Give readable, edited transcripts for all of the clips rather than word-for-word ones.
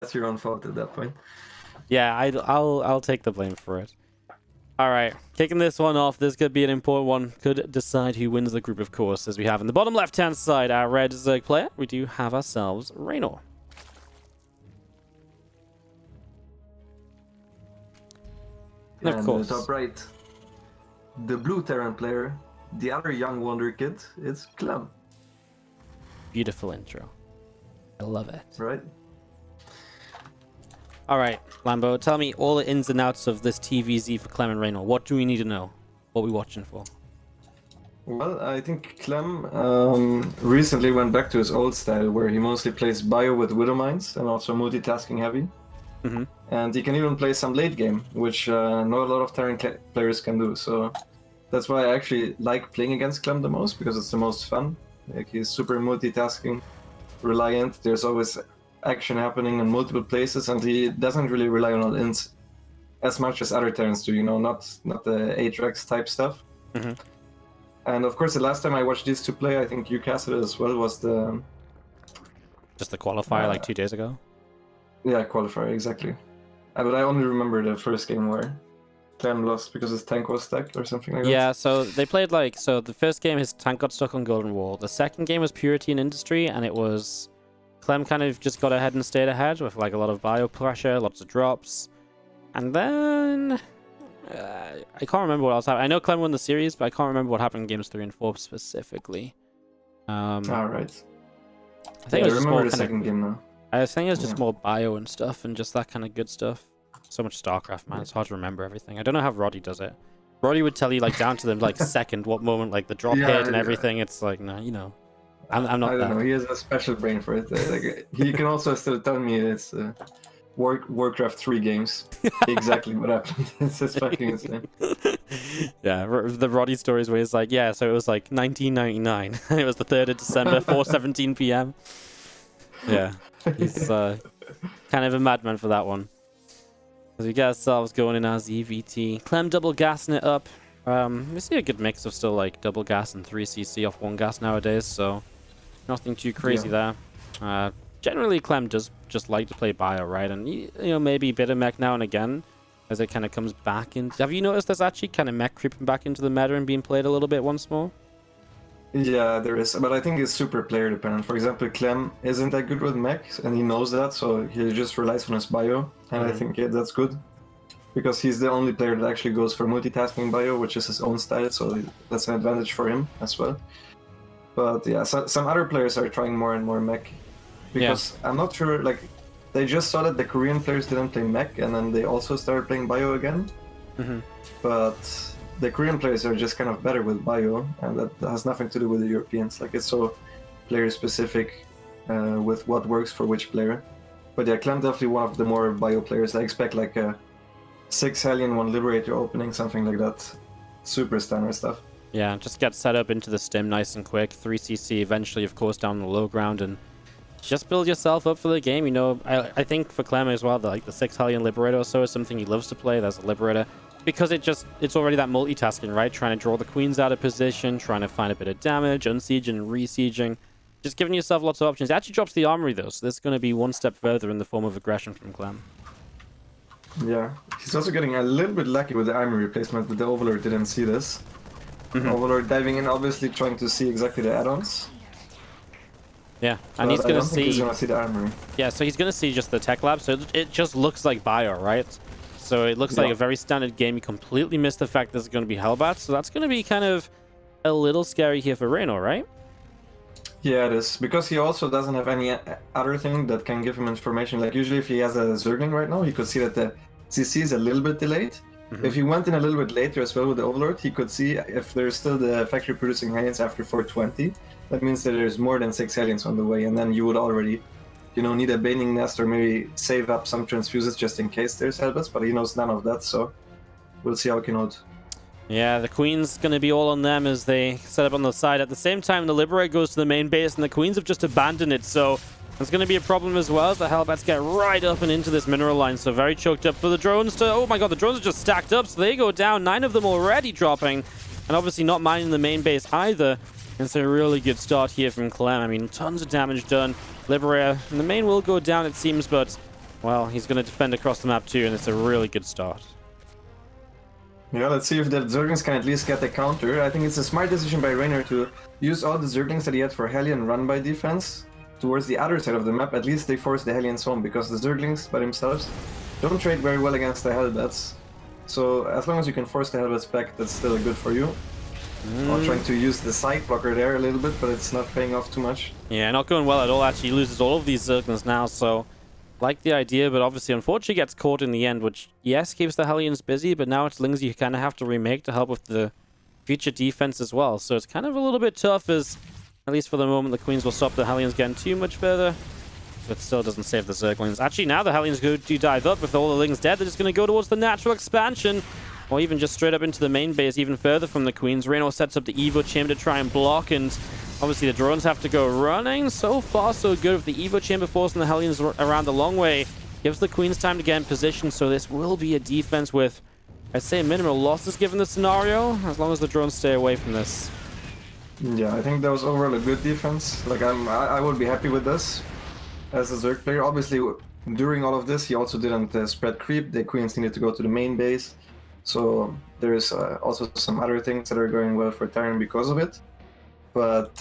That's your own fault at that point. Yeah, I'll take the blame for it. All right, kicking this one off. This could be an important one. Could decide who wins the group, of course, as we have in the bottom left-hand side, our red Zerg player. We do have ourselves Reynor. And of course, the top right, the blue Terran player, the other young wonder kid, it's Clem. Beautiful intro. I love it. Right? All right, Lambo, tell me all the ins and outs of this TvZ for Clem and Reynor. What do we need to know? What are we watching for? Well, I think Clem recently went back to his old style, where he mostly plays bio with Widow Mines and also multitasking heavy. Mm-hmm. And he can even play some late game, which not a lot of Terran players can do. So that's why I actually like playing against Clem the most, because it's the most fun. Like, he's super multitasking, reliant. There's always action happening in multiple places, and he doesn't really rely on int as much as other Terrans do. You know, not the Atrax type stuff. Mm-hmm. And of course, the last time I watched these two play, I think you casted it as well, was the just the qualifier like 2 days ago. Yeah, qualifier, exactly. But I only remember the first game where Clem lost because his tank was stuck or something like that. Yeah, so they played like, so the first game his tank got stuck on Golden Wall. The second game was Purity and Industry, and it was Clem kind of just got ahead and stayed ahead with like a lot of bio pressure, lots of drops. And then I can't remember what else happened. I know Clem won the series, but I can't remember what happened in games 3 and 4 specifically. All right. I think it was I remember the second game now. I think it was just more bio and stuff and just that kind of good stuff. So much StarCraft, man. It's hard to remember everything. I don't know how Roddy does it. Roddy would tell you like down to the like second what moment like the drop hit and everything. It's like, no, you know, I'm not. I don't know. He has a special brain for it. Like, he can also still tell me it's Warcraft 3 games. Exactly what happened. It's just fucking insane. Yeah, the Roddy stories where he's like, yeah, so it was like 1999. It was the 3rd of December, 4:17 p.m. Yeah. He's kind of a madman for that one. As we get ourselves going in our ZVT. Clem double gassing it up. We see a good mix of still like double gas and 3cc off 1 gas nowadays, so nothing too crazy there. Generally, Clem does just like to play bio, right? And you know, maybe a bit of mech now and again as it kind of comes back in. Have you noticed there's actually kind of mech creeping back into the meta and being played a little bit once more? Yeah, there is, but I think it's super player dependent. For example, Clem isn't that good with mechs, and he knows that, so he just relies on his bio, and I think that's good, because he's the only player that actually goes for multitasking bio, which is his own style, so that's an advantage for him as well. But yeah, some other players are trying more and more mech, because I'm not sure, like, they just saw that the Korean players didn't play mech, and then they also started playing bio again, but the Korean players are just kind of better with bio, and that has nothing to do with the Europeans. Like, it's so player specific with what works for which player. But yeah, Clem definitely one of the more bio players. I expect like a 6 Hellion, 1 Liberator opening, something like that. Super standard stuff. Yeah, just get set up into the stim nice and quick. 3cc eventually, of course, down the low ground, and just build yourself up for the game. You know, I think for Clem as well, like the 6 Hellion Liberator or so is something he loves to play. There's a Liberator. Because it's already that multitasking, right? Trying to draw the queens out of position, trying to find a bit of damage, unsieging and re-sieging. Just giving yourself lots of options. It actually drops the armory, though, so this is going to be one step further in the form of aggression from Clem. Yeah, he's also getting a little bit lucky with the armory replacement, but the Overlord didn't see this. Overlord diving in, obviously trying to see exactly the add-ons. Yeah, and he's going to see... he's going to see the armory. Yeah, so he's going to see just the tech lab, so it just looks like bio, right? So it looks like a very standard game. You completely missed the fact there's going to be Hellbats. So that's going to be kind of a little scary here for Reynor, right? Yeah, it is. Because he also doesn't have any other thing that can give him information. Like, usually if he has a Zergling right now, he could see that the CC is a little bit delayed. If he went in a little bit later as well with the Overlord, he could see if there's still the factory producing Hellions after 420. That means that there's more than 6 Hellions on the way. And then you would already... you know, need a Baning Nest or maybe save up some transfuses just in case there's Hellbats, but he knows none of that, so we'll see how he can hold. Yeah, the Queen's going to be all on them as they set up on the side. At the same time, the Liberator goes to the main base, and the Queens have just abandoned it, so there's going to be a problem as well as the Hellbats get right up and into this mineral line, so very choked up for the drones to... oh my god, the drones are just stacked up, so they go down. 9 of them already dropping, and obviously not minding the main base either. It's a really good start here from Clem. I mean, tons of damage done. Liberator, and the main will go down, it seems, but Well, he's going to defend across the map too, and it's a really good start. Yeah, let's see if the Zerglings can at least get the counter. I think it's a smart decision by Reynor to use all the Zerglings that he had for Hellion run-by defense towards the other side of the map. At least they force the Hellions home, because the Zerglings by themselves don't trade very well against the Hellbats. So as long as you can force the Hellbats back, that's still good for you. Or trying to use the side blocker there a little bit, but it's not paying off too much. Yeah, not going well at all. Actually, he loses all of these Zerglings now, so like the idea, but obviously, unfortunately, gets caught in the end, which, yes, keeps the Hellions busy, but now it's Lings you kind of have to remake to help with the future defense as well. So it's kind of a little bit tough, as at least for the moment, the Queens will stop the Hellions getting too much further, but still doesn't save the Zerglings. Actually, now the Hellions do dive up. With all the Lings dead, they're just going to go towards the natural expansion, or even just straight up into the main base, even further from the Queens. Reynor sets up the Evo Chamber to try and block, and obviously the drones have to go running. So far, so good with the Evo Chamber forcing the Hellions around the long way. Gives the Queens time to get in position, so this will be a defense with, I'd say, minimal losses given the scenario, as long as the drones stay away from this. Yeah, I think that was overall a good defense. Like, I would be happy with this as a Zerg player. Obviously, during all of this, he also didn't spread creep. The Queens needed to go to the main base. So there's also some other things that are going well for Terran because of it. But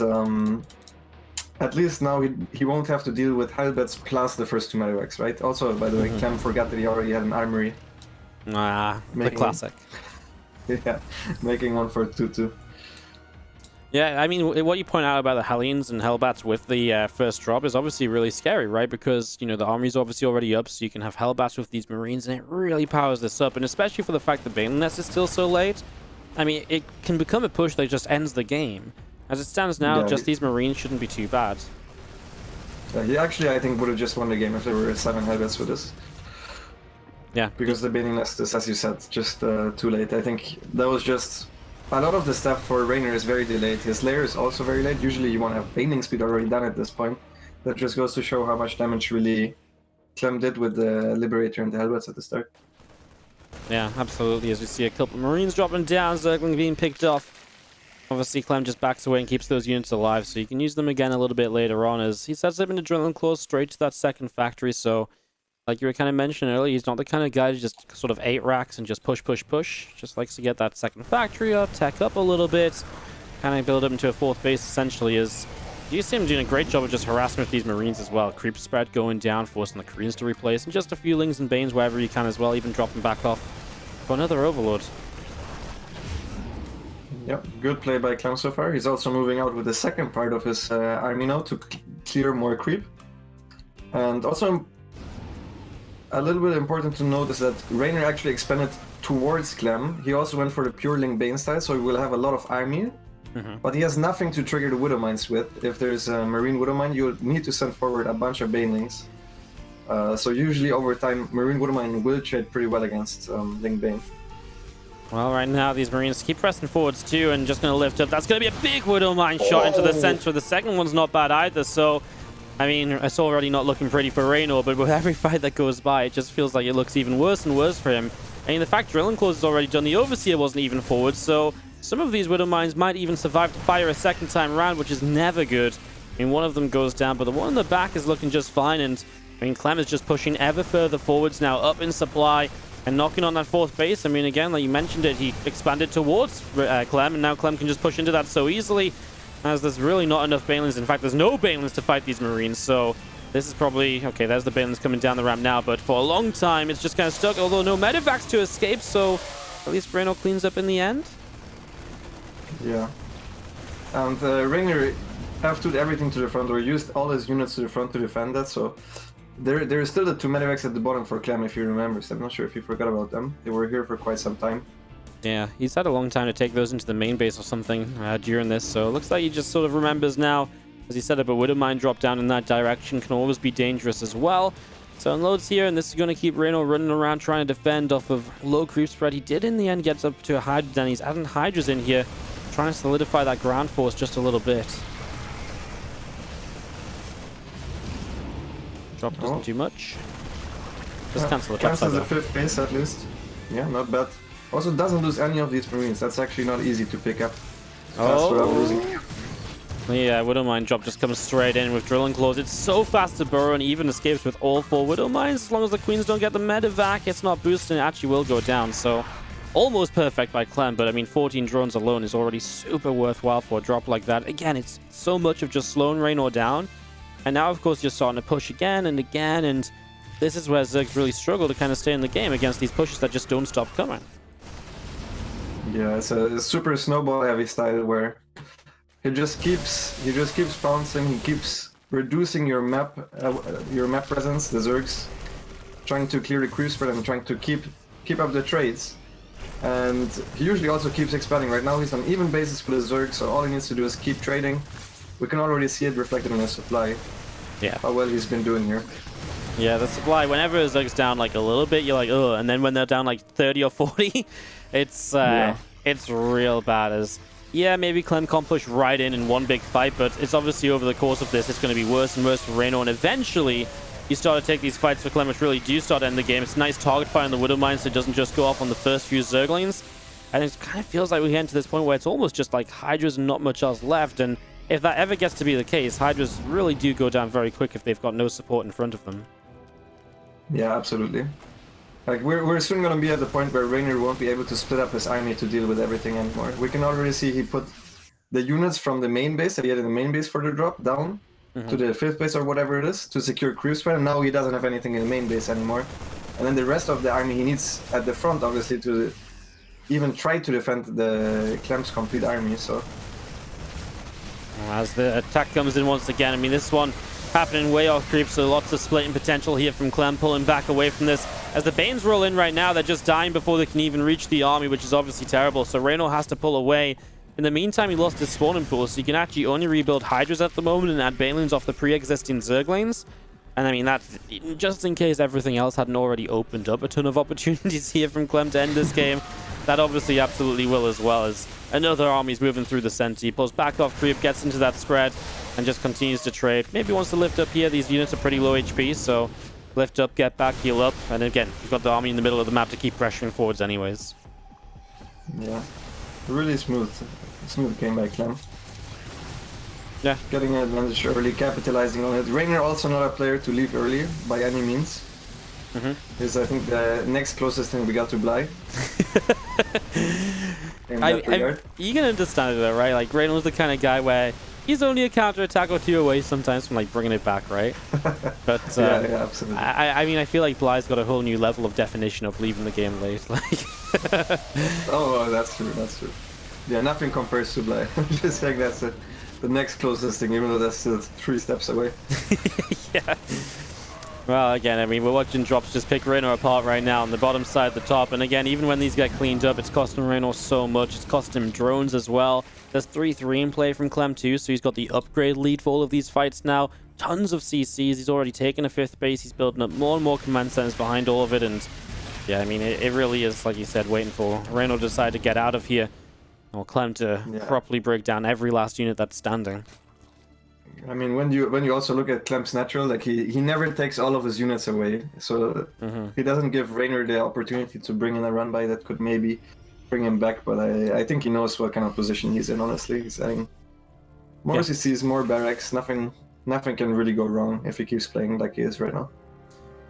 at least now he won't have to deal with Hellbats plus the first two Medivacs, right? Also, by the way, Clem forgot that he already had an armory. The classic. Yeah, making one for 2-2. Yeah, I mean, what you point out about the Hellions and Hellbats with the first drop is obviously really scary, right? Because, you know, the army's obviously already up, so you can have Hellbats with these Marines, and it really powers this up. And especially for the fact that Baneling Nest is still so late, I mean, it can become a push that just ends the game. As it stands now, just these Marines shouldn't be too bad. Yeah, he actually, I think, would have just won the game if there were 7 Hellbats with this. Yeah. Because the Baneling Nest is, as you said, just too late. I think that was just... A lot of the stuff for Reynor is very delayed. His lair is also very late. Usually you want to have Baneling speed already done at this point. That just goes to show how much damage really Clem did with the Liberator and the Hellbats at the start. Yeah, absolutely. As we see a couple of Marines dropping down, Zergling being picked off. Obviously, Clem just backs away and keeps those units alive, so you can use them again a little bit later on, as he sets up into Adrenaline Claws straight to that second factory. So, like you were kind of mentioning earlier, he's not the kind of guy to just sort of 8 racks and just push. Just likes to get that second factory up, tech up a little bit, kind of build up into a 4th base, essentially. As you see him doing a great job of just harassing with these Marines as well. Creep spread going down, forcing the Koreans to replace, and just a few Lings and Banes wherever you can as well, even dropping back off for another Overlord. Yep, good play by Clem so far. He's also moving out with the second part of his army now to clear more creep. And also, a little bit important to note is that Reynor actually expanded towards Clem. He also went for the pure Ling Bane style, so he will have a lot of army. But he has nothing to trigger the Widow Mines with. If there's a Marine Widow Mine, you'll need to send forward a bunch of Banelings. So usually over time, Marine Widow Mine will trade pretty well against Ling Bane. Well, right now, these Marines keep pressing forwards too, and just going to lift up. That's going to be a big Widow Mine shot into the center. The second one's not bad either, so... I mean, it's already not looking pretty for Reynor, but with every fight that goes by, it just feels like it looks even worse and worse for him. I mean, the fact Drilling Claws is already done, the Overseer wasn't even forward, so some of these Widow Mines might even survive to fire a second time round, which is never good. I mean, one of them goes down, but the one in the back is looking just fine, and I mean, Clem is just pushing ever further forwards now, up in supply, and knocking on that 4th base. I mean, again, like you mentioned it, he expanded towards Clem, and now Clem can just push into that so easily, as there's really not enough Banelings. In fact, there's no Banelings to fight these Marines, so this is probably... Okay, there's the Banelings coming down the ramp now, but for a long time, it's just kind of stuck, although no Medivacs to escape, so at least Reynor cleans up in the end. Yeah. And Reynor have to do everything to the front, or used all his units to the front to defend that, so... There is still the 2 Medivacs at the bottom for Clem, if you remember, so I'm not sure if you forgot about them. They were here for quite some time. Yeah, he's had a long time to take those into the main base or something during this, so it looks like he just sort of remembers now, as he set up a Widow Mine drop down in that direction, can always be dangerous as well. So unloads here, and this is going to keep Reynor running around trying to defend off of low creep spread. He did in the end get up to a Hydra, then he's adding Hydras in here, trying to solidify that ground force just a little bit. Drop doesn't do much. Just cancel the cancels the 5th base at least. Yeah, not bad. Also doesn't lose any of these Marines. That's actually not easy to pick up. That's what I'm losing. Yeah, Widowmine drop just comes straight in with Drilling Claws. It's so fast to burrow and even escapes with all 4 Widowmines. As long as the Queens don't get the medevac, it's not boosted and it actually will go down. So almost perfect by Clem, but I mean 14 drones alone is already super worthwhile for a drop like that. Again, it's so much of just slowing Reynor down. And now, of course, you're starting to push again and again, and this is where Zergs really struggle to kind of stay in the game against these pushes that just don't stop coming. Yeah, it's a super snowball heavy style where he just keeps bouncing, he keeps reducing your map presence, the Zergs, trying to clear the creep spread and trying to keep up the trades. And he usually also keeps expanding. Right now he's on even basis with the Zerg, so all he needs to do is keep trading. We can already see it reflected in his supply. Yeah. How well he's been doing here. Yeah, the supply, whenever a Zerg's down like a little bit, you're like, ugh, and then when they're down like 30 or 40, it's real bad. As yeah, maybe Clem can't push right in one big fight, but it's obviously over the course of this, it's going to be worse and worse for Reynor, and eventually you start to take these fights for Clem, which really do start to end the game. It's a nice target fire on the Widowmine, so it doesn't just go off on the first few Zerglings, and it kind of feels like we get to this point where it's almost just like Hydras and not much else left, and if that ever gets to be the case, Hydras really do go down very quick if they've got no support in front of them. Yeah, absolutely. Like, we're soon going to be at the point where Reynor won't be able to split up his army to deal with everything anymore. We can already see he put the units from the main base that he had in the main base for the drop down to the 5th base or whatever it is to secure creep spread, and now he doesn't have anything in the main base anymore. And then the rest of the army he needs at the front, obviously, to even try to defend the Clem's complete army, so... As the attack comes in once again, I mean, this one happening way off creep, so lots of splitting potential here from Clem, pulling back away from this. As the Banes roll in right now, they're just dying before they can even reach the army, which is obviously terrible, so Reynor has to pull away. In the meantime, he lost his spawning pool, so you can actually only rebuild Hydras at the moment and add Banelings off the pre-existing Zerglings. And I mean, that's just in case everything else hadn't already opened up a ton of opportunities here from Clem to end this game. That obviously absolutely will, as well as another army's moving through the center. He pulls back off creep, gets into that spread, and just continues to trade. Maybe wants to lift up here. These units are pretty low HP, so lift up, get back, heal up, and again, you've got the army in the middle of the map to keep pressuring forwards anyways. Yeah, really smooth game by Clem. Yeah. Getting an advantage early, capitalizing on it. Reynor also not a player to leave early, by any means. Is I think the next closest thing we got to Bly. You can understand it though, right? Like, Reynor was the kind of guy where he's only a counter-attack or two away sometimes from like bringing it back, right? But yeah, absolutely. I mean, I feel like Bly's got a whole new level of definition of leaving the game late. Like, oh, that's true. Yeah, nothing compares to Bly. I'm just saying that's the next closest thing, even though that's still 3 steps away. Yeah. Well, again, I mean, we're watching drops just pick Reynor apart right now on the bottom side, the top. And again, even when these get cleaned up, it's costing Reynor so much. It's costing him drones as well. There's 3-3 in play from Clem too, so he's got the upgrade lead for all of these fights now. Tons of CCs. He's already taken a 5th base. He's building up more and more command centers behind all of it. And yeah, I mean, it really is, like you said, waiting for Reynor to decide to get out of here. Or Clem to properly break down every last unit that's standing. I mean, when you also look at Clem's natural, like he never takes all of his units away, so he doesn't give Reynor the opportunity to bring in a run by that could maybe bring him back. But I think he knows what kind of position he's in. Honestly, he's adding more CCs, more barracks. Nothing can really go wrong if he keeps playing like he is right now.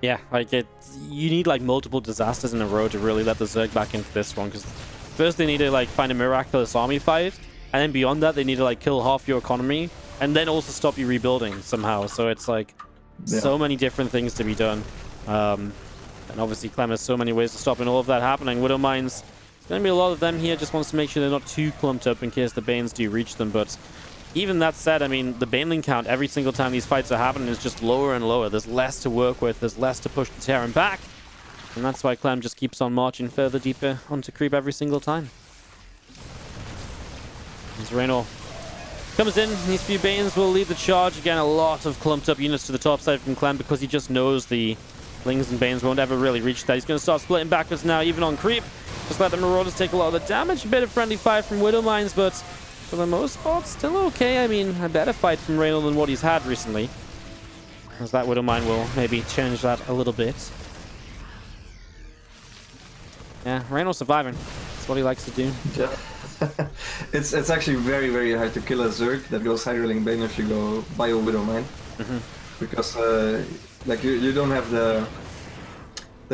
Yeah, like you need like multiple disasters in a row to really let the Zerg back into this one, because first they need to like find a miraculous army fight, and then beyond that they need to like kill half your economy. And then also stop you rebuilding somehow. So it's like so many different things to be done. And obviously Clem has so many ways to stop all of that happening. Widowmines, there's going to be a lot of them here. Just wants to make sure they're not too clumped up in case the Banes do reach them. But even that said, I mean, the Baneling count every single time these fights are happening is just lower and lower. There's less to work with. There's less to push the Terran back. And that's why Clem just keeps on marching further deeper onto creep every single time. As Reynor comes in, these few Banes will lead the charge. Again, a lot of clumped up units to the top side from Clem because he just knows the Lings and Banes won't ever really reach that. He's going to start splitting backwards now, even on creep. Just let the Marauders take a lot of the damage. A bit of friendly fire from Widowmines, but for the most part, still okay. I mean, a better fight from Reynor than what he's had recently. As that Widowmine will maybe change that a little bit. Yeah, Reynor surviving. That's what he likes to do. Yeah. It's actually very hard to kill a Zerg that goes Hydroling Bane if you go Bio Widow Mine. Because like you don't have the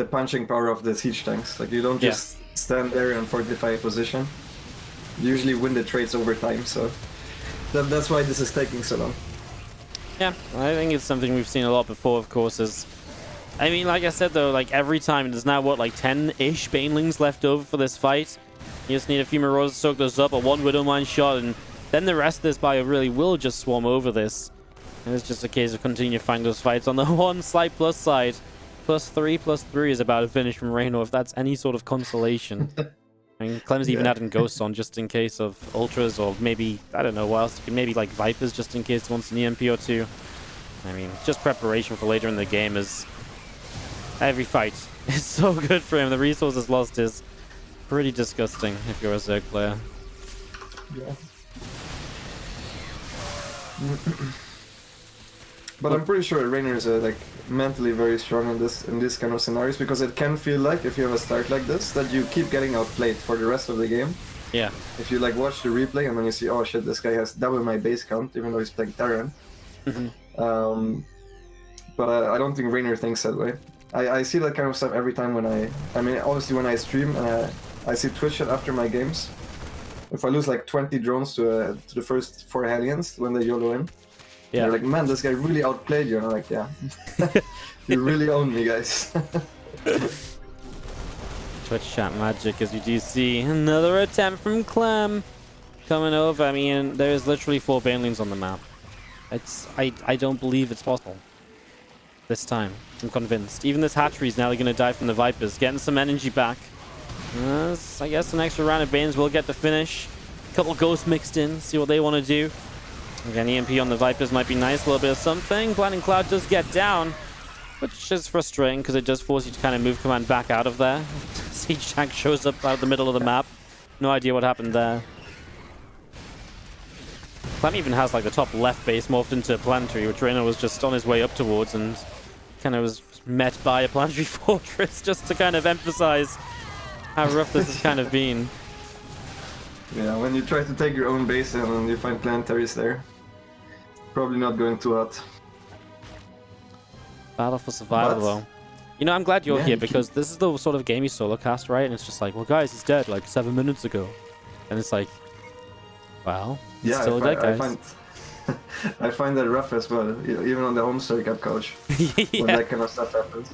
punching power of the siege tanks. Like you don't just stand there and fortify a position. You usually win the trades over time, so that's why this is taking so long. Yeah, I think it's something we've seen a lot before, of course. I mean, like I said though, like every time there's now what, like 10-ish Banelings left over for this fight. You just need a few Marauders to soak those up, a one Widowmine shot, and then the rest of this bio really will just swarm over this. And it's just a case of continue to find those fights. On the one slight plus side, +3/+3 is about to finish from Reynor, if that's any sort of consolation. I mean, Clem's even adding Ghosts on just in case of Ultras, or maybe, I don't know what else. Maybe like Vipers just in case he wants an EMP or two. I mean, just preparation for later in the game is... Every fight is so good for him. The resources lost is pretty disgusting if you're a Zerg player. Yeah. But I'm pretty sure Reynor is like mentally very strong in this kind of scenarios, because it can feel like, if you have a start like this, that you keep getting outplayed for the rest of the game. Yeah. If you like watch the replay and then you see, oh shit, this guy has double my base count, even though he's playing Terran. But I don't think Reynor thinks that way. I see that kind of stuff every time when I mean, obviously when I stream, I see Twitch chat after my games. If I lose like 20 drones to the first 4 Hellions when they YOLO in, they're like, man, this guy really outplayed you. And I'm like, yeah, you really own me, guys. Twitch chat magic, as you do see another attempt from Clem coming over. I mean, there's literally 4 Banelings on the map. I don't believe it's possible. This time, I'm convinced. Even this hatchery is nearly going to die from the Vipers. Getting some energy back. I guess an extra round of Banes will get the finish. A couple Ghosts mixed in, see what they want to do. Again, EMP on the Vipers might be nice, a little bit of something. Blinding Cloud does get down, which is frustrating because it does force you to kind of move command back out of there. Siege tank shows up out of the middle of the map. No idea what happened there. Clem even has like the top left base morphed into a planetary, which Reynor was just on his way up towards, and kind of was met by a planetary fortress just to kind of emphasize how rough this has kind of been. Yeah, when you try to take your own base and you find planetaries there, probably not going too hot. Battle for survival, though. You know, I'm glad you're here, because this is the sort of game you solo cast, right? And it's just like, well, guys, he's dead like 7 minutes ago. And it's like, well, he's still dead, guys. I find that rough as well, even on the home circuit couch, when that kind of stuff happens.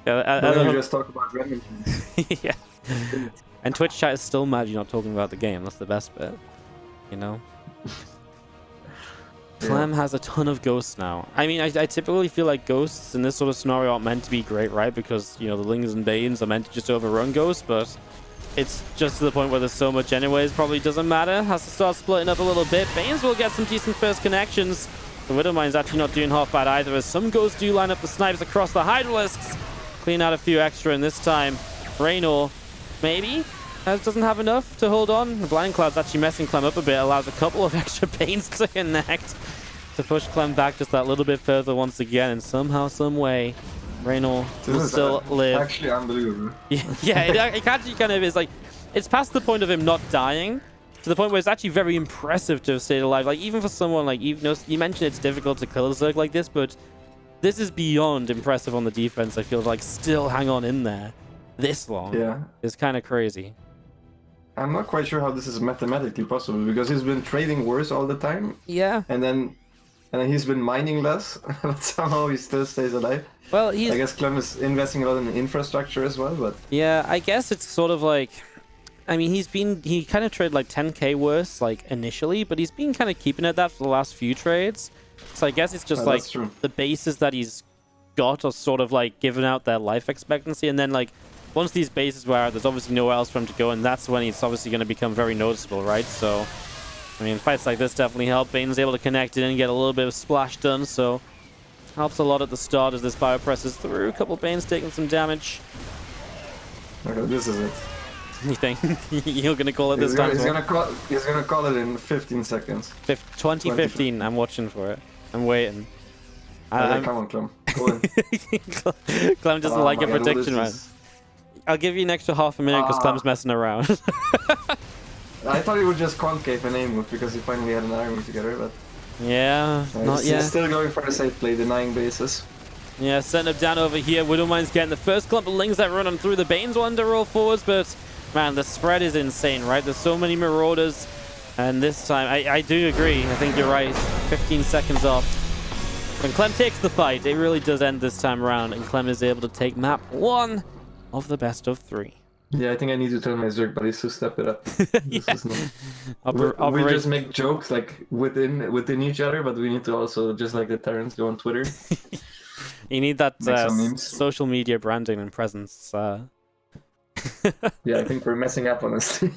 Yeah, then we just talk about random things. Yeah. And Twitch chat is still mad you're not talking about the game. That's the best bit, you know? Clem has a ton of Ghosts now. I mean, I typically feel like Ghosts in this sort of scenario aren't meant to be great, right? Because, you know, the Lings and Banes are meant to just overrun Ghosts, but it's just to the point where there's so much anyways, probably doesn't matter. Has to start splitting up a little bit. Banes will get some decent first connections. The Widowmine's actually not doing half bad either, as some Ghosts do line up the snipes across the Hydralisks. Clean out a few extra, and this time, Reynor, maybe, doesn't have enough to hold on. The Blind Cloud's actually messing Clem up a bit, allows a couple of extra Banes to connect, to push Clem back just that little bit further once again, and somehow, some way, Reynor will still live. Actually unbelievable. Yeah, it actually kind of is like, it's past the point of him not dying, to the point where it's actually very impressive to have stayed alive. Like, even for someone like, you mentioned it's difficult to kill a Zerg like this, but this is beyond impressive on the defense. I feel like still hang on in there this long. Yeah, is kind of crazy. I'm not quite sure how this is mathematically possible, because he's been trading worse all the time. Yeah. And then he's been mining less, but somehow he still stays alive. Well, I guess Clem is investing a lot in infrastructure as well, but... Yeah, I guess it's sort of like... I mean, he kind of traded like 10k worse, like, initially, but he's been kind of keeping at that for the last few trades. So I guess it's just like, the bases that he's got are sort of like giving out their life expectancy, and then like, once these bases wear out, there's obviously nowhere else for him to go, and that's when he's obviously going to become very noticeable, right? So, I mean, fights like this definitely help. Bane's able to connect it and get a little bit of splash done, so helps a lot at the start as this bio presses through. A couple of Banes taking some damage. Okay, this is it. You think? You're going to call it this time? He's gonna call it in 15 seconds. 2015, I'm watching for it. I'm waiting. Come on, Clem. Go in. Clem doesn't like a prediction, man. I'll give you an extra half a minute because Clem's messing around. I thought he would just concave an A move because he finally had an army together, but yeah, not he's yet. still going for the safe play, denying bases. Yeah, setting up down over here. Widowmine's getting the first clump of lings that run on through. The Banes one to roll forwards, but man, the spread is insane, right? There's so many Marauders, and this time, I do agree. I think you're right. 15 seconds off. When Clem takes the fight, it really does end this time around, and Clem is able to take map 1 of the best of 3. Yeah, I think I need to tell my Zerg buddies to step it up. This is not... we just make jokes like within each other, but we need to also, just like the Terrans, go on Twitter. You need that social media branding and presence. Yeah, I think we're messing up, honestly.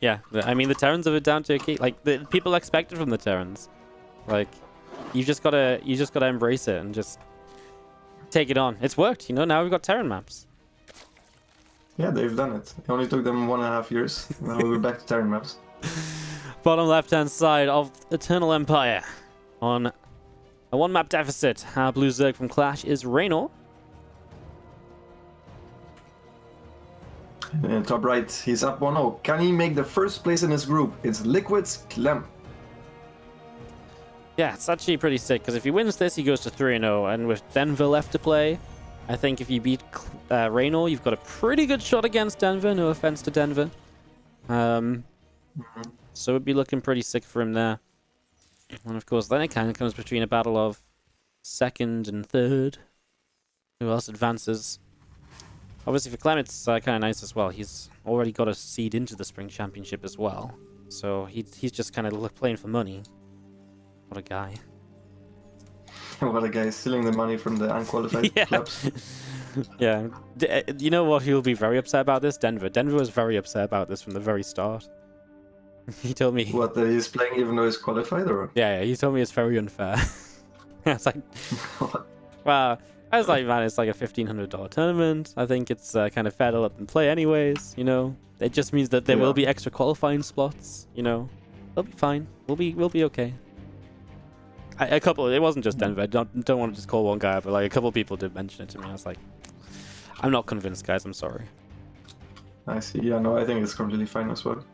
Yeah, I mean the Terrans have it down to a key. Like the people expect it from the Terrans. Like you just gotta embrace it and just take it on. It's worked, you know. Now we've got Terran maps. Yeah, they've done it. It only took them 1.5 years. Now we're back to Terran maps. Bottom left-hand side of Eternal Empire on a 1-map deficit. Blue Zerg from Clash is Reynor. And top right, he's up 1-0. Can he make the first place in his group? It's Liquid's Clem. Yeah, it's actually pretty sick, because if he wins this, he goes to 3-0. And with Denver left to play, I think if you beat Reynor, you've got a pretty good shot against Denver. No offense to Denver. So it'd be looking pretty sick for him there. And of course, then it kind of comes between a battle of 2nd and 3rd. Who else advances? Obviously for Clem, it's kind of nice as well. He's already got a seed into the Spring Championship as well. So he's just kind of playing for money. What a guy. What a guy, stealing the money from the unqualified clubs. Yeah. You know what he'll be very upset about this? Denver. Denver was very upset about this from the very start. He told me... What, that he's playing even though he's qualified, or...? Yeah, he told me it's very unfair. I was like... Wow. I was like, man, it's like a $1,500 tournament. I think it's kind of fair to let them play anyways, you know? It just means that there will be extra qualifying spots, you know? They'll be fine. We'll be okay. A couple... It wasn't just Denver. I don't want to just call one guy, but like a couple people did mention it to me. I was like, I'm not convinced, guys. I'm sorry. I see. Yeah, no, I think it's completely fine as well.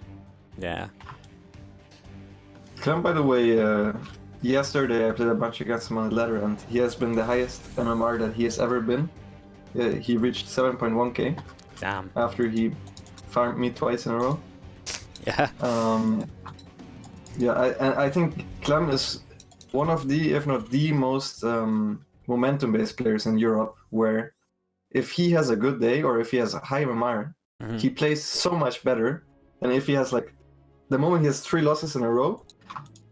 Yeah. Clem, by the way, yesterday I played a bunch against him on the ladder, and he has been the highest MMR that he has ever been. He reached 7.1k. Damn. After he farmed me twice in a row. Yeah. Yeah, I think Clem is one of the, if not the most momentum-based players in Europe, where if he has a good day or if he has a high MMR, he plays so much better. And if he has like, the moment he has 3 losses in a row,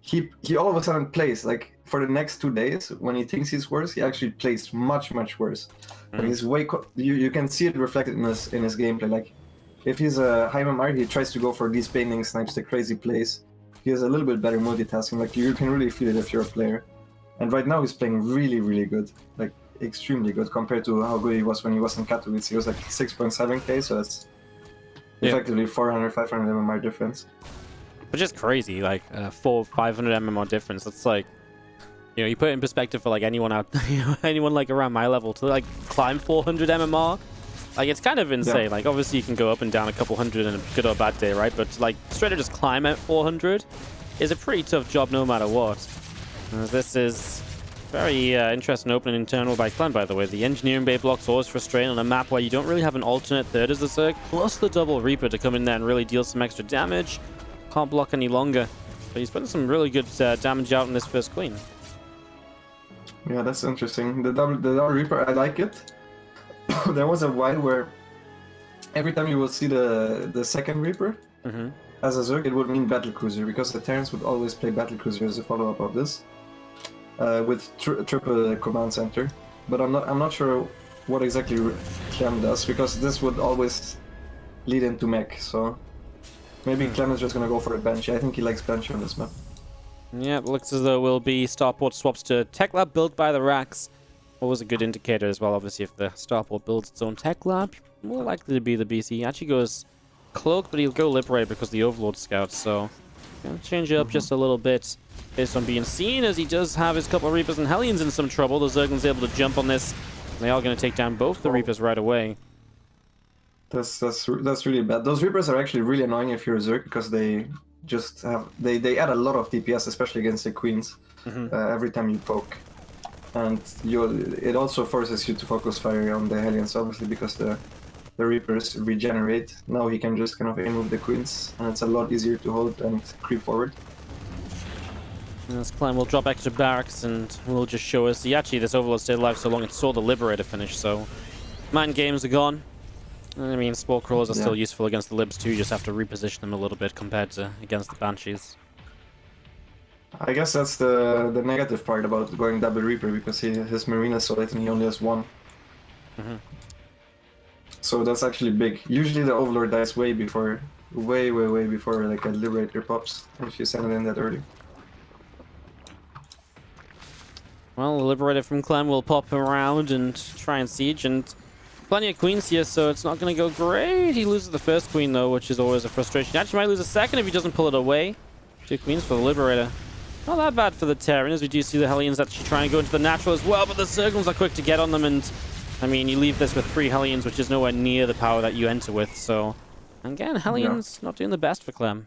he all of a sudden plays like for the next 2 days when he thinks he's worse, he actually plays much worse. Like he's way you can see it reflected in his gameplay. Like if he's a high MMR, he tries to go for these painting snipes, the crazy plays. He has a little bit better multitasking. Like you can really feel it if you're a player. And right now he's playing really good, like extremely good compared to how good he was when he was in Katowice. He was like 6.7k, so that's effectively 400-500 MMR difference. Which is crazy, like 400-500 MMR difference. That's like, you know, you put it in perspective for like anyone out, anyone like around my level to like climb 400 MMR. Like it's kind of insane. Like obviously you can go up and down a couple hundred in a good or bad day, right? But like straight to just climb at 400 is a pretty tough job no matter what. This is very interesting opening internal by Clem, by the way. The engineering bay blocks always frustrating on a map where you don't really have an alternate third as a Zerg, plus the double Reaper to come in there and really deal some extra damage. Can't block any longer. But he's putting some really good damage out in this first queen. Yeah, that's interesting. The double Reaper, I like it. There was a while where every time you will see the second Reaper as a Zerg, it would mean Battlecruiser, because the Terrans would always play Battlecruiser as a follow-up of this. With triple command center, but I'm not sure what exactly Clem does, because this would always lead into mech. So maybe Clem is just gonna go for a bench. I think he likes bench on this map. Yeah, it looks as though will be starport swaps to tech lab built by the racks. Always a good indicator as well. Obviously, if the starport builds its own tech lab, more likely to be the BC. He actually goes cloak, but he'll go liberate because the Overlord scouts. So gonna change it up just a little bit. Based on being seen, as he does have his couple of Reapers and Hellions in some trouble. The Zerglin's able to jump on this. They are going to take down both the Reapers right away. That's really bad. Those Reapers are actually really annoying if you're a Zerg because they just have they add a lot of DPS, especially against the Queens, every time you poke, and it also forces you to focus fire on the Hellions, obviously, because the Reapers regenerate. Now he can just kind of aim with the Queens, and it's a lot easier to hold and creep forward. As Clem will drop back to barracks and will just show us. Actually, this Overlord stayed alive so long it saw the Liberator finish, so mind games are gone. I mean, Spore Crawlers are still useful against the Libs too, just have to reposition them a little bit compared to against the Banshees. I guess that's the negative part about going double Reaper, because his Marine is so late and he only has one. So that's actually big. Usually the Overlord dies way before like a Liberator pops, if you send it in that early. Well, the Liberator from Clem will pop around and try and siege, and plenty of queens here, so it's not going to go great. He loses the first queen, though, which is always a frustration. He actually might lose a second if he doesn't pull it away. 2 queens for the Liberator. Not that bad for the Terran, as we do see the Hellions actually trying to go into the natural as well, but the Circles are quick to get on them, and, I mean, you leave this with 3 Hellions, which is nowhere near the power that you enter with, so... Again, Hellions not doing the best for Clem.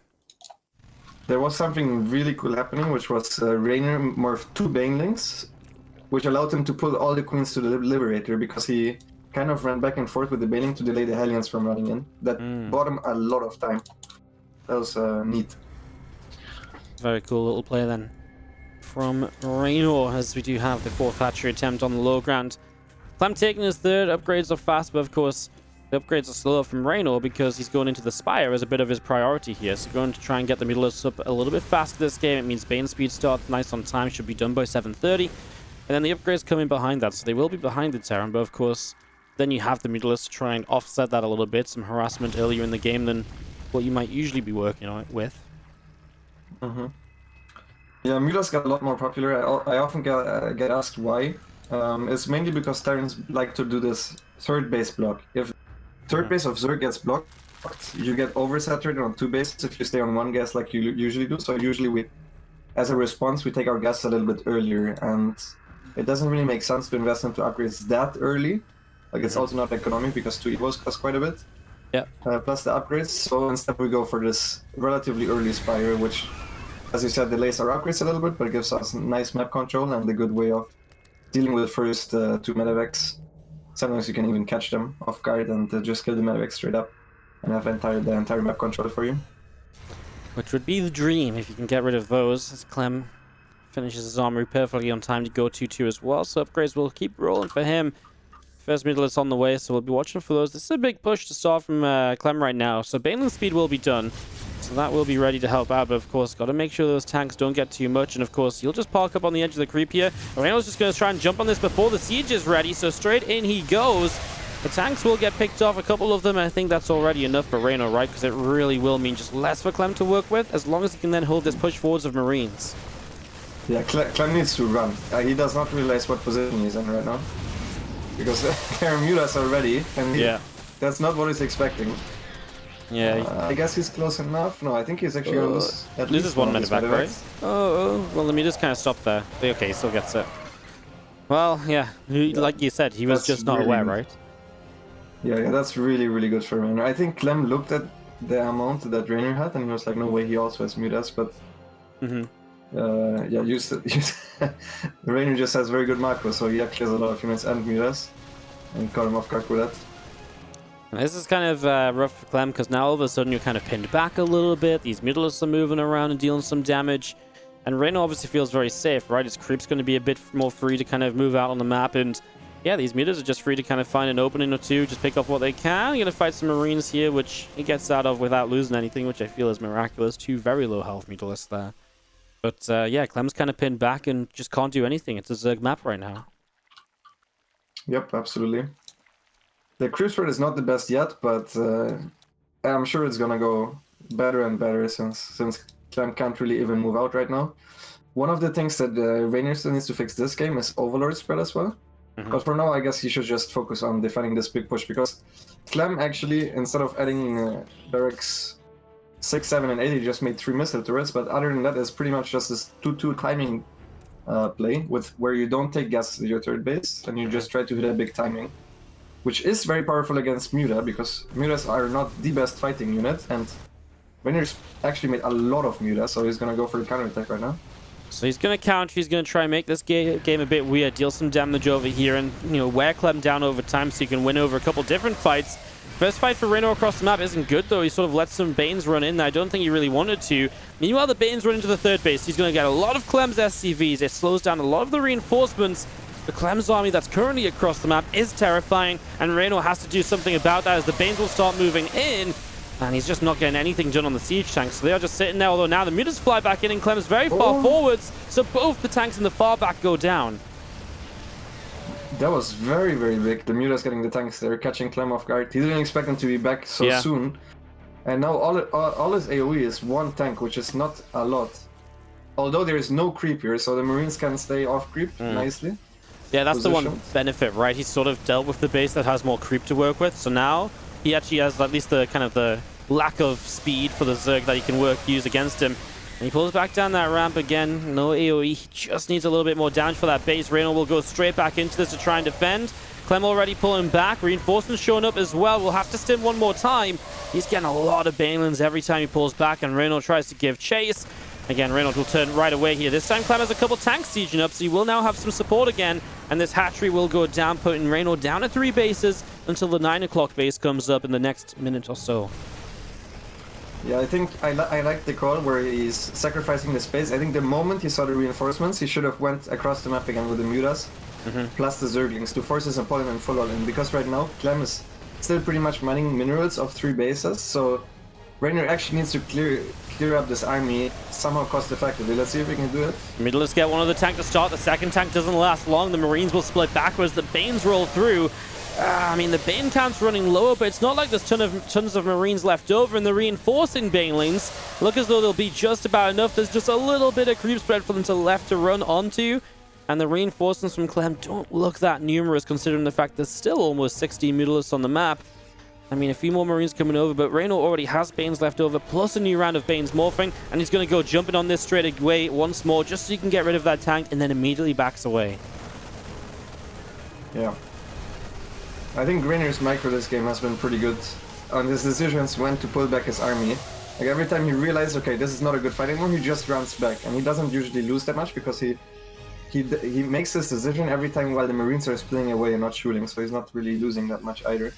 There was something really cool happening, which was Reynor morphed 2 Banelings, which allowed him to pull all the queens to the Liberator, because he kind of ran back and forth with the Baneling to delay the Hellions from running in. That bought him a lot of time. That was neat. Very cool little play then from Reynor, as we do have the 4th hatchery attempt on the low ground. Clem taking his 3rd. Upgrades are fast, but of course the upgrades are slower from Reynor because he's going into the Spire as a bit of his priority here. So going to try and get the Mutalisks up a little bit faster this game. It means Bane speed starts nice on time, should be done by 7:30. And then the upgrades come in behind that, so they will be behind the Terran, but of course, then you have the Mutalisks to try and offset that a little bit, some harassment earlier in the game than what you might usually be working on it with. Yeah, Mutalisks got a lot more popular. I often get asked why. It's mainly because Terrans like to do this 3rd base block. If 3rd base of Zerg gets blocked, you get oversaturated on 2 bases if you stay on 1 gas like you usually do. So usually as a response, we take our gas a little bit earlier, and it doesn't really make sense to invest into upgrades that early. Like, it's also not economic because 2 Evos cost quite a bit. Yeah. Plus the upgrades. So instead we go for this relatively early Spire, which, as you said, delays our upgrades a little bit, but gives us nice map control and a good way of dealing with first 2 medevacs. Sometimes you can even catch them off guard and just kill the medevac straight up and have the entire map control for you. Which would be the dream if you can get rid of those, as Clem finishes his armory perfectly on time to go 2-2 as well, so upgrades will keep rolling for him. First Mutalisks on the way, so we'll be watching for those. This is a big push to start from Clem right now, so Baneling speed will be done, so that will be ready to help out, but of course, got to make sure those tanks don't get too much, and of course, he'll just park up on the edge of the creep here. Reynolds just going to try and jump on this before the siege is ready, so straight in he goes. The tanks will get picked off, a couple of them, and I think that's already enough for Reynor, right? Because it really will mean just less for Clem to work with, as long as he can then hold this push forwards of Marines. Yeah, Clem needs to run. He does not realize what position he's in right now, because their Mutas are ready, and that's not what he's expecting. Yeah. I guess he's close enough. No, I think he's actually going to lose at least loses 1 medevac, right? Oh, well, let me just kind of stop there. Okay, he still gets it. Well, yeah, like you said, he was just not really aware, good. right? Yeah, that's really, really good for Reynor. I think Clem looked at the amount that Reynor had, and he was like, no way, he also has Mutas, but... Reynor just has very good macro, so he actually has a lot of units and Mutas, and caught him off guard with that. And this is kind of rough for Clem, because now all of a sudden you're kind of pinned back a little bit. These Mutalisks are moving around and dealing some damage. And Reynor obviously feels very safe, right? His creep's going to be a bit more free to kind of move out on the map, and yeah, these Mutas are just free to kind of find an opening or two, just pick off what they can. You're going to fight some Marines here, which he gets out of without losing anything, which I feel is miraculous. 2 very low health Mutalisks there. But yeah, Clem's kind of pinned back and just can't do anything. It's a Zerg map right now. Yep, absolutely. The creep spread is not the best yet, but I'm sure it's going to go better and better since Clem can't really even move out right now. One of the things that Reynor still needs to fix this game is Overlord spread as well. But for now, I guess he should just focus on defending this big push, because Clem actually, instead of adding barracks 6, 7, and 8, he just made 3 missile turrets, but other than that, it's pretty much just this 2-2 timing play, where you don't take gas to your third base, and you just try to hit a big timing. which is very powerful against Muta, because Mutas are not the best fighting unit, and Reynor's actually made a lot of Muta, so he's gonna go for the counterattack right now. So he's going to counter, he's going to try and make this game a bit weird, deal some damage over here, and, you know, wear Clem down over time so he can win over a couple different fights. First fight for Reynor across the map isn't good, though. He sort of lets some Banes run in. I don't think he really wanted to. Meanwhile, the Banes run into the third base. He's going to get a lot of Clem's SCVs. It slows down a lot of the reinforcements. The Clem's army that's currently across the map is terrifying, and Reynor has to do something about that as the Banes will start moving in. And he's just not getting anything done on the siege tanks. So they are just sitting there, although now the Mutas fly back in and Clem's very far forwards. So both the tanks in the far back go down. That was very, very big. The Mutas getting the tanks there, catching Clem off guard. He didn't expect them to be back so soon. And now all his AoE is one tank, which is not a lot. Although there is no creep here, so the Marines can stay off creep nicely. Yeah, that's the one benefit, right? He's sort of dealt with the base that has more creep to work with. So now he actually has at least the kind of the lack of speed for the Zerg that he can use against him. And he pulls back down that ramp again. No AoE. He just needs a little bit more damage for that base. Reynor will go straight back into this to try and defend. Clem already pulling back. Reinforcements showing up as well. We'll have to stim one more time. He's getting a lot of Banelings every time he pulls back, and Reynor tries to give chase. Again, Reynor will turn right away here. This time Clem has a couple tanks sieging up, so he will now have some support again. And this hatchery will go down, putting Reynor down at 3 bases until the 9 o'clock base comes up in the next minute or so. Yeah, I think I like the call where he's sacrificing the space. I think the moment he saw the reinforcements, he should have went across the map again with the Mutas, plus the Zerglings, to force his opponent and full all-in. Because right now, Clem is still pretty much mining minerals of 3 bases, so Reynor actually needs to clear up this army somehow cost-effectively. Let's see if we can do it. Let's get one of the tank to start. The second tank doesn't last long. The Marines will split backwards. The Banes roll through. I mean, the Bane count's running lower, but it's not like there's tons of Marines left over, and the reinforcing Banelings look as though they'll be just about enough. There's just a little bit of creep spread for them to run onto, and the reinforcements from Clem don't look that numerous, considering the fact there's still almost 60 Mutalisks on the map. I mean, a few more Marines coming over, but Reynor already has Banes left over, plus a new round of Banes morphing, and he's going to go jumping on this straight away once more, just so he can get rid of that tank, and then immediately backs away. Yeah. I think Reynor's micro this game has been pretty good on his decisions when to pull back his army. Like every time he realizes, okay, this is not a good fight anymore, he just runs back, and he doesn't usually lose that much because he makes this decision every time while the Marines are splitting away and not shooting, so he's not really losing that much either.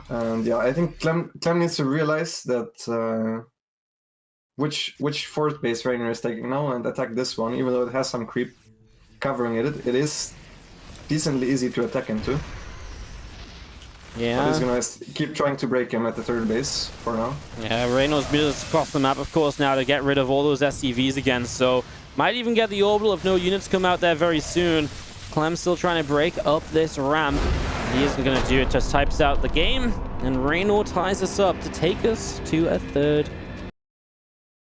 And yeah, I think Clem needs to realize that which fourth base Reynor is taking now and attack this one, even though it has some creep covering it. It is decently easy to attack into. Yeah. But he's gonna keep trying to break him at the third base for now. Yeah, Reynor's Mutas across the map, of course, now to get rid of all those SCVs again, so might even get the orbital if no units come out there very soon. Clem's still trying to break up this ramp. He isn't going to do it, just types out the game, and Reynor ties us up to take us to a third.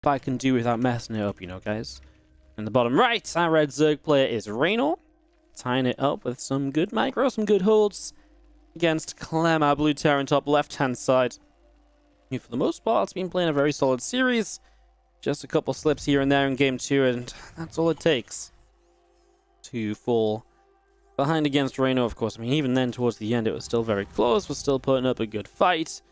If I can do without messing it up, you know, guys. In the bottom right, our red Zerg player is Reynor, tying it up with some good micro, some good holds against Clem, our blue Terran top left-hand side. Who, for the most part, has been playing a very solid series. Just a couple slips here and there in game 2, and that's all it takes to fall behind against Reynor, of course. I mean, even then, towards the end, it was still very close. We're still putting up a good fight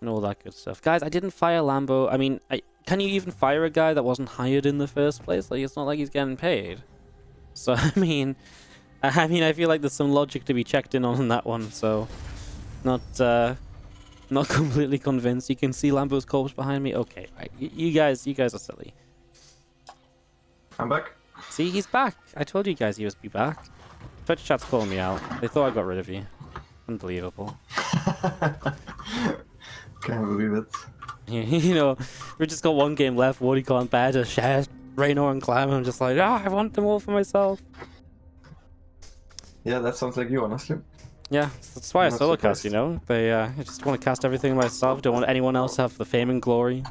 and all that good stuff. Guys, I didn't fire Lambo. I mean, can you even fire a guy that wasn't hired in the first place? Like, it's not like he's getting paid. So, I mean, I feel like there's some logic to be checked in on that one. So, not completely convinced. You can see Lambo's corpse behind me. Okay, right. You guys are silly. I'm back. See, he's back. I told you guys he was be back. Twitch chat's calling me out. They thought I got rid of you. Unbelievable. Can't believe it. You know, we just got one game left. Wardy can't bear to share Reynor and Clem. I'm just like, I want them all for myself. Yeah, that sounds like you, honestly. Yeah, that's why I solo cast, you know? I just want to cast everything myself. Don't want anyone else to have the fame and glory.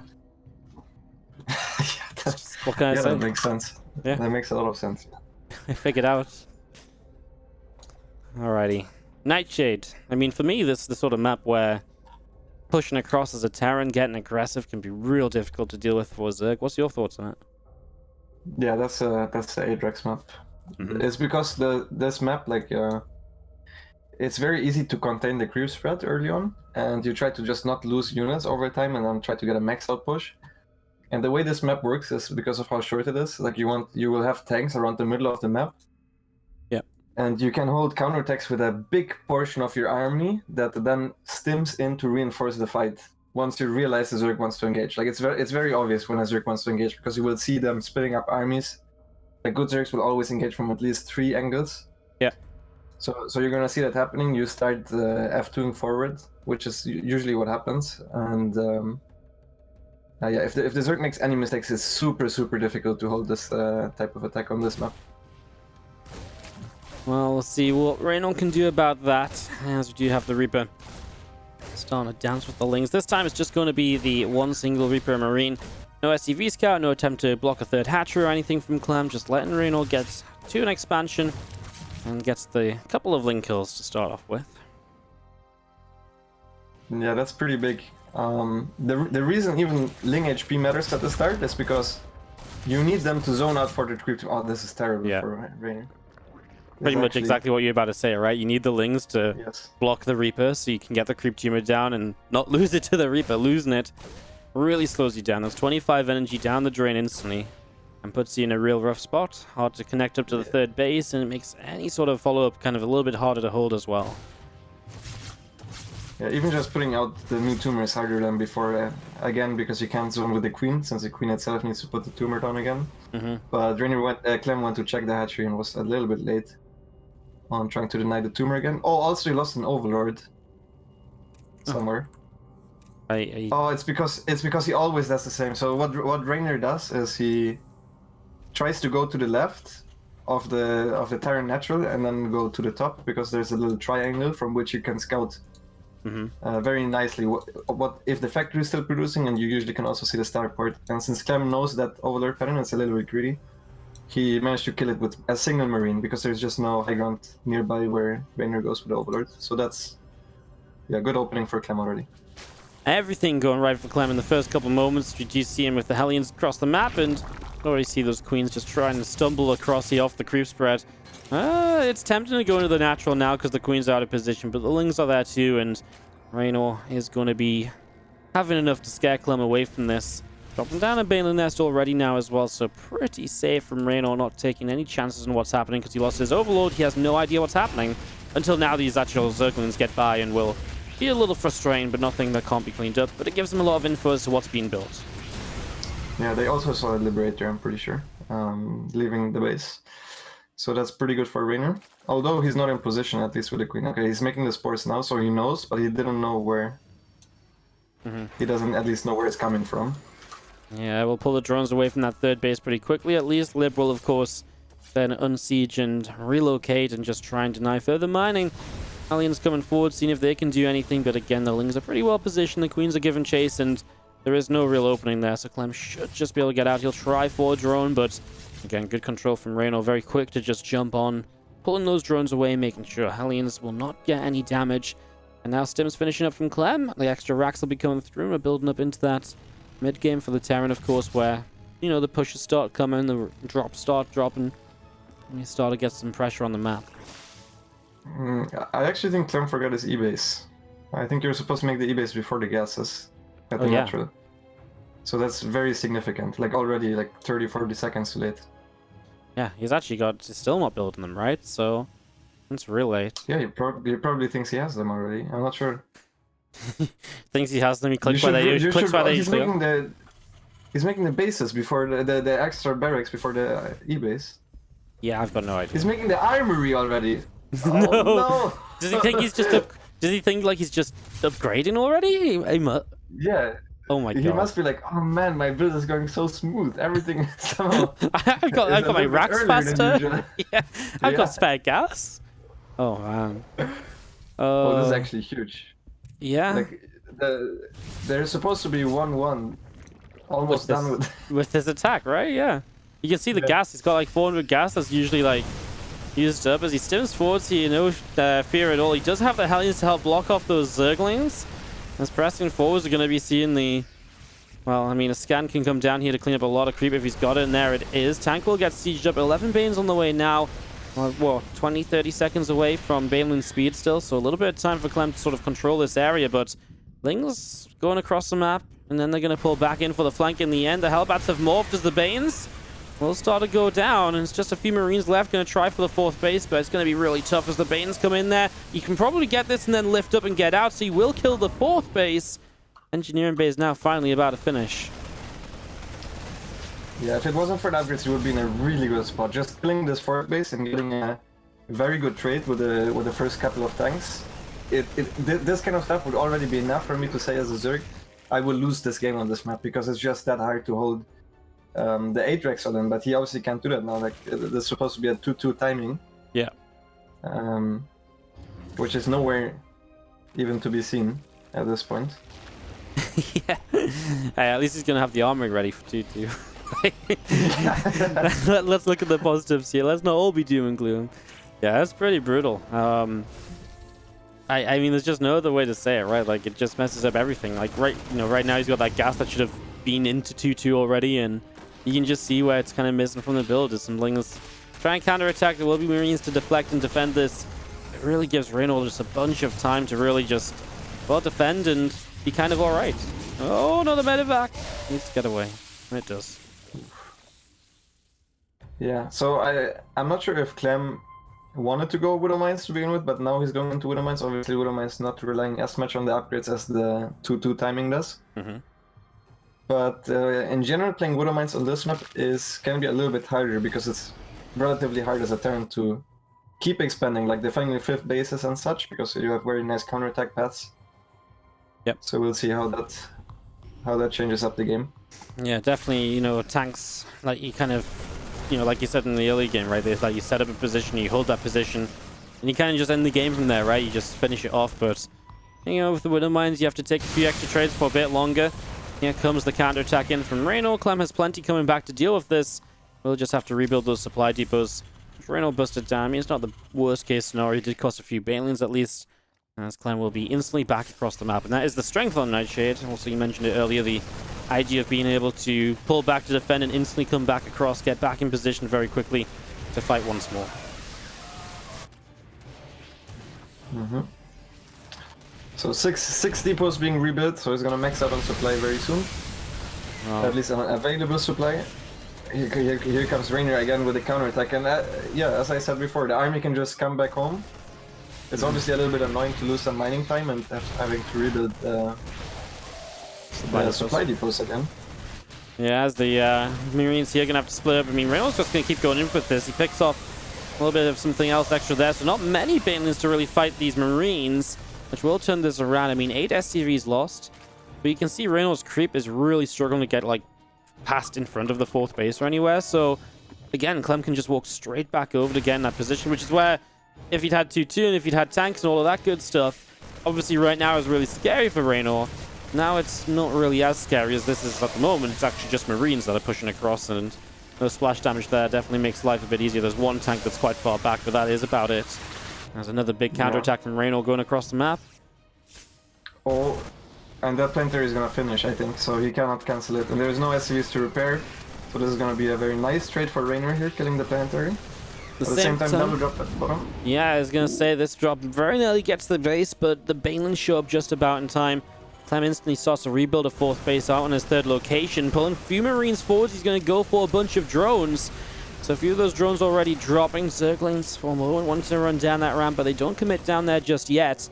What can I say? That makes sense. Yeah. That makes a lot of sense. I figured out. Alrighty. Nightshade. I mean, for me, this is the sort of map where pushing across as a Terran, getting aggressive, can be real difficult to deal with for Zerg. What's your thoughts on it? Yeah, that's the Adrax map. It's because this map, like, it's very easy to contain the creep spread early on, and you try to just not lose units over time, and then try to get a max out push. And the way this map works is because of how short it is. Like you will have tanks around the middle of the map. Yeah. And you can hold counterattacks with a big portion of your army that then stims in to reinforce the fight. Once you realize the Zerg wants to engage, like it's very obvious when a Zerg wants to engage because you will see them splitting up armies. Like good Zergs will always engage from at least 3 angles. Yeah. So you're gonna see that happening. You start F2ing forward, which is usually what happens. And yeah, if the Zerg makes any mistakes, it's super difficult to hold this type of attack on this map. Well, we'll see what Reynor can do about that, as we do have the Reaper starting to dance with the Lings. This time it's just going to be the one single Reaper Marine. No SCV Scout, no attempt to block a third hatchery or anything from Clem, just letting Reynor get to an expansion and gets the couple of Ling kills to start off with. Yeah, that's pretty big. The reason even Ling HP matters at the start is because you need them to zone out for the creep. Oh, this is terrible for Reynor. Pretty much exactly what you're about to say, right? You need the Lings to block the Reaper so you can get the creep tumor down and not lose it to the Reaper. Losing it really slows you down. There's 25 energy down the drain instantly and puts you in a real rough spot. Hard to connect up to the third base, and it makes any sort of follow-up kind of a little bit harder to hold as well. Yeah, even just putting out the new tumor is harder than before, again, because you can't zone with the queen, since the queen itself needs to put the tumor down again. But Clem went to check the hatchery and was a little bit late on trying to deny the tumor again. Oh, also he lost an overlord somewhere. Oh, it's because he always does the same. So what Reynor does is he tries to go to the left of the Terran natural and then go to the top, because there's a little triangle from which you can scout very nicely what if the factory is still producing, and you usually can also see the starport. And since Clem knows that overlord pattern, it's a little bit greedy. He managed to kill it with a single marine because there's just no high ground nearby where Reynor goes with the overlord. So that's good opening for Clem already. Everything going right for Clem in the first couple moments. You do see him with the Hellions across the map, and already see those queens just trying to stumble across off the creep spread. It's tempting to go into the natural now because the queen's out of position, but the Lings are there too, and Reynor is going to be having enough to scare Clem away from this. Dropping down a Baneling Nest already now as well, so pretty safe from Reynor, not taking any chances on what's happening because he lost his Overlord. He has no idea what's happening until now these actual Zerglings get by, and will be a little frustrating, but nothing that can't be cleaned up. But it gives him a lot of info as to what's being built. Yeah, they also saw a Liberator, I'm pretty sure, leaving the base. So that's pretty good for Reynor. Although he's not in position, at least with the queen. Okay, he's making the spores now, so he knows, but he didn't know where. He doesn't at least know where it's coming from. Yeah, we'll pull the drones away from that third base pretty quickly. At least Lib will, of course, then unsiege and relocate and just try and deny further mining. Aliens coming forward, seeing if they can do anything, but again, the Lings are pretty well positioned. The queens are given chase, and there is no real opening there, so Clem should just be able to get out. He'll try for a drone, but again, good control from Reynor. Very quick to just jump on, pulling those drones away, making sure Hellions will not get any damage. And now Stim's finishing up from Clem. The extra racks will be coming through. We're building up into that mid-game for the Terran, of course, where, you know, the pushes start coming, the drops start dropping, and we start to get some pressure on the map. I actually think Clem forgot his E-base. I think you're supposed to make the E-base before the gases at the natural. So that's very significant. Like already like 30-40 seconds too late. Yeah, he's still not building them, right? So it's real late. Yeah, he probably thinks he has them already. I'm not sure. Thinks he has them. He clicks where they usually go. He's making the bases before the extra barracks before the E-base. Yeah, I've got no idea. He's making the armory already. No. Oh, no. Does he think he's just Does he think like he's just upgrading already? Yeah. Oh my god. He must be like, oh man, my build is going so smooth. Everything somehow. I've got my racks faster. Yeah. I've got spare gas. Oh man. Oh, this is actually huge. Yeah. Like there's supposed to be 1-1, almost done with his attack, right? Yeah. You can see the gas. He's got like 400 gas. That's usually like used up as he stims forwards. He no fear at all. He does have the Hellions to help block off those Zerglings. As pressing forwards, are going to be seeing the... Well, I mean, a scan can come down here to clean up a lot of creep if he's got it, and there it is. Tank will get sieged up. 11 Banes on the way now. well, 20, 30 seconds away from Banelin's speed still, so a little bit of time for Clem to sort of control this area, but Ling's going across the map, and then they're going to pull back in for the flank in the end. The Hellbats have morphed as the Banes will start to go down, and it's just a few Marines left. Going to try for the 4th base, but it's going to be really tough as the Banes come in there. You can probably get this and then lift up and get out, so you will kill the 4th base. Engineering base now finally about to finish. Yeah, if it wasn't for the upgrades, you would be in a really good spot. Just killing this 4th base and getting a very good trade with the first couple of tanks. This kind of stuff would already be enough for me to say as a Zerg, I will lose this game on this map, because it's just that hard to hold the 8 Rexel in, but he obviously can't do that now. Like, there's supposed to be a 2-2 timing. Yeah. Which is nowhere even to be seen at this point. Yeah. Hey, at least he's going to have the armoring ready for 2-2. Let's look at the positives here. Let's not all be doom and gloom. Yeah, that's pretty brutal. I mean, there's just no other way to say it, right? Like, it just messes up everything. Like, right now he's got that gas that should have been into 2-2 already, and you can just see where it's kind of missing from the build. There's some Lings trying to counterattack. There will be Marines to deflect and defend this. It really gives Reynor just a bunch of time to really just, well, defend and be kind of alright. Oh, another medevac. Needs to get away. It does. Yeah, so I'm not sure if Clem wanted to go Widow Mines to begin with, but now he's going into Widow Mines. Obviously, Widow Mines not relying as much on the upgrades as the 2-2 timing does. But in general, playing Widow Mines on this map can be a little bit harder, because it's relatively hard as a turn to keep expanding, like defending the 5th bases and such, because you have very nice counterattack paths. Yep. So we'll see how that changes up the game. Yeah, definitely. Tanks, like you kind of, like you said in the early game, right? There's like you set up a position, you hold that position, and you kind of just end the game from there, right? You just finish it off. But with the Widow Mines, you have to take a few extra trades for a bit longer. Here comes the counterattack in from Reynor. Clem has plenty coming back to deal with this. We'll just have to rebuild those supply depots. Reynor busted down. I mean, it's not the worst case scenario. It did cost a few Banelings at least. As Clem will be instantly back across the map. And that is the strength on Nightshade. Also, you mentioned it earlier, the idea of being able to pull back to defend and instantly come back across, get back in position very quickly to fight once more. So six depots being rebuilt, so he's gonna max out on supply very soon. At least an available supply. Here comes Reynor again with the counterattack, and yeah, as I said before, the army can just come back home. It's obviously a little bit annoying to lose some mining time and having to rebuild supply depots again. Yeah, as the Marines here gonna have to split up. I mean, Reynor's just gonna keep going in with this. He picks off a little bit of something else extra there, so not many Banelings to really fight these Marines, which will turn this around. I mean, 8 SCVs lost, but you can see Reynor's creep is really struggling to get like past in front of the 4th base or anywhere. So again, Clem can just walk straight back over to get in that position, which is where if he'd had 2-2 and if he'd had tanks and all of that good stuff, obviously right now is really scary for Reynor. Now it's not really as scary as this is at the moment. It's actually just Marines that are pushing across, and no splash damage there definitely makes life a bit easier. There's one tank that's quite far back, but that is about it. There's another big counterattack from Reynor going across the map. Oh, and that planetary is gonna finish, I think, so he cannot cancel it. And there's no SCVs to repair, so this is gonna be a very nice trade for Reynor here, killing the planetary. At the same time, double drop at the bottom. Yeah, I was gonna say this drop very nearly gets to the base, but the Banelings show up just about in time. Clem instantly starts to rebuild a 4th base out on his 3rd location, pulling a few Marines forwards. He's gonna go for a bunch of drones. So a few of those drones already dropping. Zerglings for a moment wanting to run down that ramp, but they don't commit down there just yet.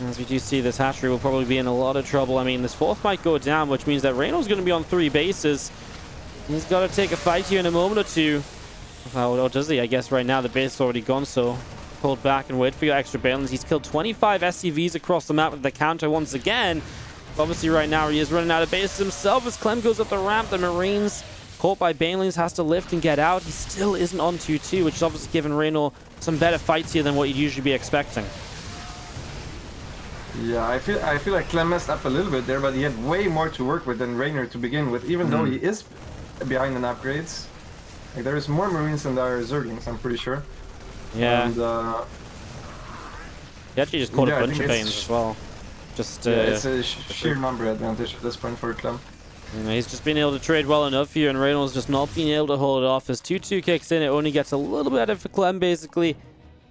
As we do see, this hatchery will probably be in a lot of trouble. I mean, this 4th might go down, which means that Reynor's gonna be on 3 bases. He's got to take a fight here in a moment or two. Or does he? I guess right now the base is already gone, so hold back and wait for your extra Banelings. He's killed 25 SCVs across the map with the counter once again. Obviously right now he is running out of bases himself as Clem goes up the ramp. The Marines, caught by Banelings, has to lift and get out. He still isn't on 2-2, which is obviously giving Reynor some better fights here than what you'd usually be expecting. Yeah, I feel like Clem messed up a little bit there, but he had way more to work with than Reynor to begin with, even though he is behind in upgrades. Like, there is more Marines than there are Zerglings, I'm pretty sure. Yeah. And, he actually just caught a bunch of Banes as well. Just yeah, it's a sheer number advantage at this point for Clem. He's just been able to trade well enough here, and Reynolds just not being able to hold it off. As 2-2 kicks in, it only gets a little bit better for Clem, basically.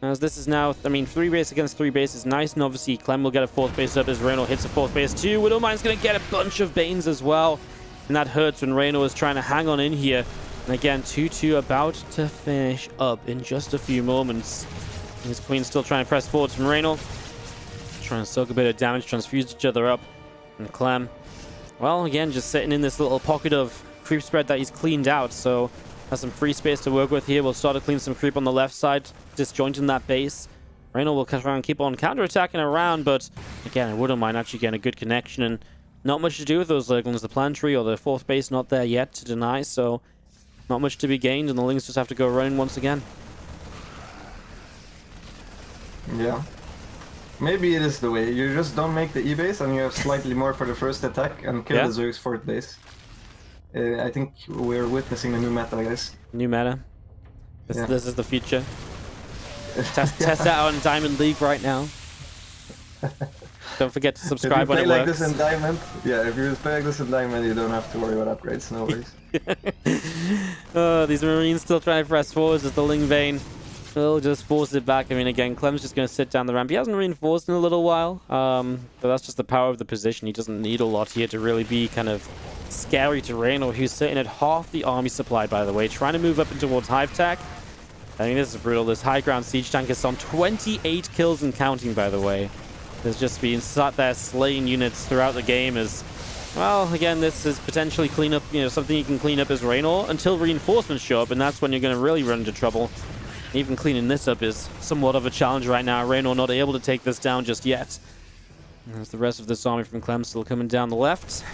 As this is now, I mean, 3 base against 3 base is nice, and obviously Clem will get a 4th base up as Reynolds hits a 4th base too. Widowmine's going to get a bunch of Banes as well, and that hurts when Reynolds is trying to hang on in here. And again, 2-2 about to finish up in just a few moments. His Queen's still trying to press forward from Reynolds, trying to soak a bit of damage, transfuse each other up. And Clem, well, again, just sitting in this little pocket of creep spread that he's cleaned out, so has some free space to work with here. We'll start to clean some creep on the left side, disjointing that base. Reynolds will cut around and keep on counter-attacking around, but again, I wouldn't mind actually getting a good connection, and not much to do with those Lurglings. The plant tree or the 4th base not there yet to deny, so not much to be gained, and the Lings just have to go running once again. Yeah. Maybe it is the way. You just don't make the E-base and you have slightly more for the first attack and kill the Zerg's 4th base. I think we're witnessing a new meta, guys. New meta. This is the future. Test it out on Diamond League right now. Don't forget to subscribe when it works. If you play like this in Diamond, if you play like this in Diamond, you don't have to worry about upgrades, no worries. These Marines still trying to press forwards as the Ling Vane will just force it back. I mean, again, Clem's just going to sit down the ramp. He hasn't reinforced in a little while, but that's just the power of the position. He doesn't need a lot here to really be kind of scary to Reynor, who's sitting at half the army supply, by the way, trying to move up towards Hive Tech. I mean, this is brutal. This high ground siege tank is on 28 kills and counting, by the way. There's just been sat there slaying units throughout the game as, well, again, this is potentially clean up, something you can clean up as Reynor until reinforcements show up, and that's when you're going to really run into trouble. Even cleaning this up is somewhat of a challenge right now. Reynor not able to take this down just yet. There's the rest of this army from Clem still coming down the left.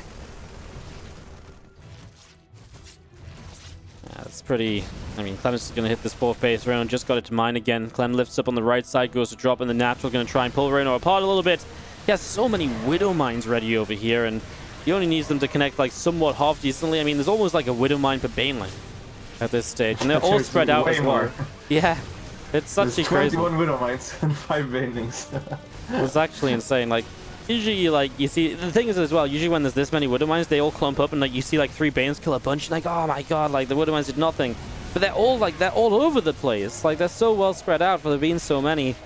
That's pretty... I mean, Clem's just going to hit this 4th base. Reynor just got it to mine again. Clem lifts up on the right side, goes to drop in the natural. Going to try and pull Reynor apart a little bit. He has so many Widow Mines ready over here, and he only needs them to connect like somewhat half decently. I mean, there's almost like a Widow Mine per Baneling at this stage, and they're all spread out as well. More. Yeah, it's such a crazy. 21 Widow Mines and 5 Banelings. It's actually insane. Like, usually, like, you see, the thing is as well, usually when there's this many Widow Mines, they all clump up, and like you see like 3 Banes kill a bunch, and like, oh my god, like the Widow Mines did nothing. But they're all over the place. Like, they're so well spread out for there being so many.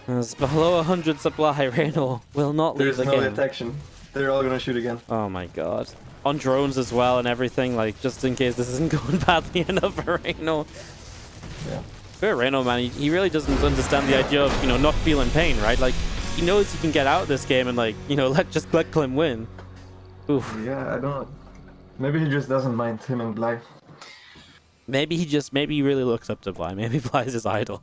As below 100 supply, Reynor will not leave the game. There's no detection. They're all gonna shoot again. Oh my god. On drones as well and everything, like, just in case this isn't going badly enough for Reynor. Yeah. For Reynor, man, he really doesn't understand the idea of, not feeling pain, right? Like, he knows he can get out of this game and, like, just let Clem win. Oof. Yeah, I don't... Maybe he just doesn't mind him and Bly. Maybe he really looks up to Bly. Maybe Bly's his idol.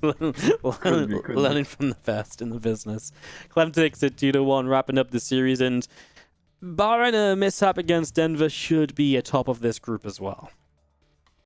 Learning from the best in the business. Clem takes it 2-1, wrapping up the series, and barring a mishap against Denver, should be atop of this group as well.